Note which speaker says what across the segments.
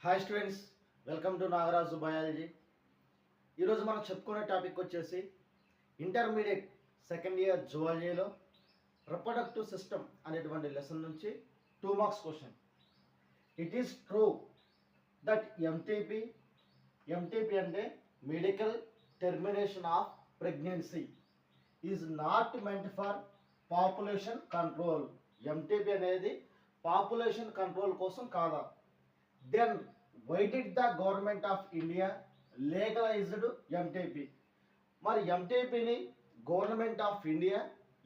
Speaker 1: Hi students, welcome to Nagaraju biology. ఈరోజు మనం చెప్పుకునే టాపిక్ వచ్చేసి ఇంటర్మీడియట్ సెకండ్ ఇయర్ జువాలజీలో రిప్రొడక్టివ్ సిస్టమ్ అనేటువంటి లెసన్ నుంచి 2 marks question. It is true that MTP అంటే medical termination of pregnancy is not meant for population control. MTP అనేది population control కోసం కాదా? Then why did the government of India legalized MTP? మరి ఎంటీపీని government of India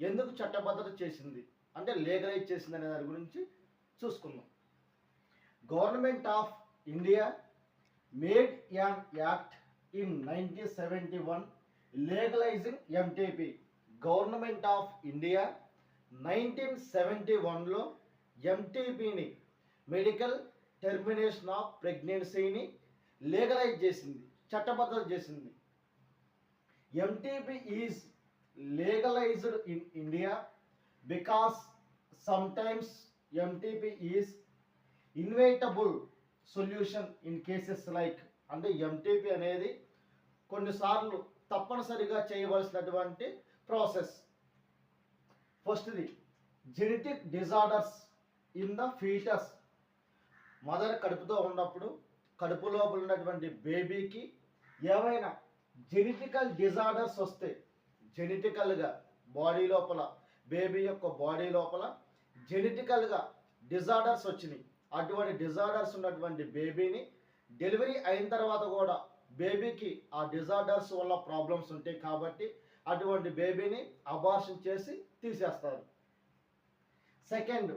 Speaker 1: ఎందుకు చట్టబద్ధత చేసింది, అంటే legalise చేసింది అనే దాని గురించి చూసుకుందాం. Government of India made an act in 1971 legalising MTP. Government of India 1971లో ఎంటీపీని మెడికల్ టెర్మినేషన్ ఆఫ్ ప్రెగ్నెన్సీని లీగలైజ్ చేసింది, చట్టబద్ధత చేసింది. MTP is legalised in India because sometimes MTP is inevitable solution in cases like. అంటే ఎంటీపీ అనేది కొన్నిసార్లు తప్పనిసరిగా చేయవలసినటువంటి ప్రాసెస్. ఫస్ట్ది genetic disorders in the foetus. Mother కడుపుతో ఉన్నప్పుడు కడుపు లోపల ఉన్నటువంటి బేబీకి ఏమైనా జెనెటికల్ డిజార్డర్స్ వస్తే, జెనెటికల్గా బాడీ లోపల బేబీ యొక్క బాడీ లోపల జెనెటికల్గా డిజార్డర్స్ వచ్చినాయి, అటువంటి డిజార్డర్స్ ఉన్నటువంటి బేబీని డెలివరీ అయిన తర్వాత కూడా బేబీకి ఆ డిజార్డర్స్ వల్ల ప్రాబ్లమ్స్ ఉంటాయి కాబట్టి అటువంటి బేబీని అబార్షన్ చేసి తీసేస్తారు. Second,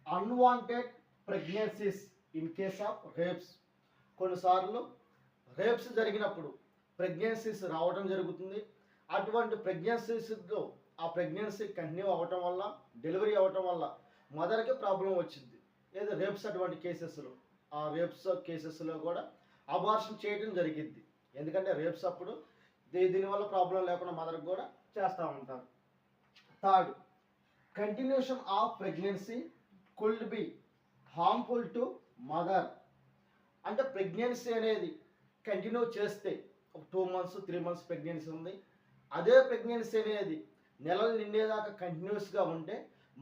Speaker 1: unwanted pregnancies in case of rapes. కొన్నిసార్లు రేప్స్ జరిగినప్పుడు ప్రెగ్నెన్సీస్ రావడం జరుగుతుంది. అటువంటి ప్రెగ్నెన్సీస్లో ఆ ప్రెగ్నెన్సీ కంటిన్యూ అవ్వటం వల్ల, డెలివరీ అవ్వటం వల్ల మదర్కి ప్రాబ్లం వచ్చింది. ఏదో రేప్స్ అటువంటి కేసెస్లో, ఆ రేప్స్ కేసెస్లో కూడా అబార్షన్ చేయడం జరిగింది. ఎందుకంటే రేప్స్ అప్పుడు దీనివల్ల ప్రాబ్లం లేకుండా మదర్కి కూడా చేస్తూ ఉంటారు. Third, continuation of pregnancy could be harmful to mother. అంటే ప్రెగ్నెన్సీ అనేది కంటిన్యూ చేస్తే ఒక 2 months 3 months ప్రెగ్నెన్సీ ఉంది, అదే ప్రెగ్నెన్సీ అనేది నెలలు నిండేదాకా కంటిన్యూస్గా ఉంటే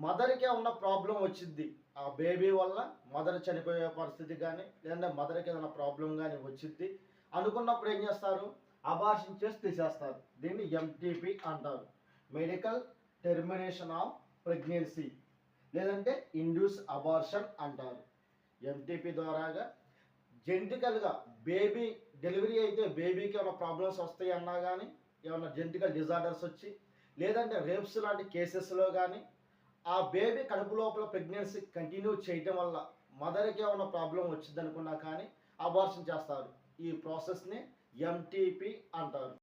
Speaker 1: మదర్కే ఉన్న ప్రాబ్లం వచ్చింది. ఆ బేబీ వల్ల మదర్ చనిపోయే పరిస్థితి కానీ, లేదంటే మదర్కి ఏదైనా ప్రాబ్లం కానీ వచ్చింది అనుకున్నప్పుడు ఏం చేస్తారు? అబార్షన్ చేసి తీసేస్తారు. దీన్ని ఎంటీపీ అంటారు, మెడికల్ టెర్మినేషన్ ఆఫ్ ప్రెగ్నెన్సీ, లేదంటే ఇండ్యూస్ అబార్షన్ అంటారు. ఎంటీపీ ద్వారాగా జెనెటికల్గా బేబీ డెలివరీ అయితే బేబీకి ఏమైనా ప్రాబ్లమ్స్ వస్తాయి అన్నా కానీ, ఏమైనా జెనెటికల్ డిజార్డర్స్ వచ్చి, లేదంటే రేప్స్ లాంటి కేసెస్లో కానీ ఆ బేబీ కడుపు లోపల ప్రెగ్నెన్సీ కంటిన్యూ చేయటం వల్ల మదర్కి ఏమైనా ప్రాబ్లం వచ్చింది అనుకున్నా కానీ అబార్షన్ చేస్తారు. ఈ ప్రాసెస్ని ఎంటీపీ అంటారు.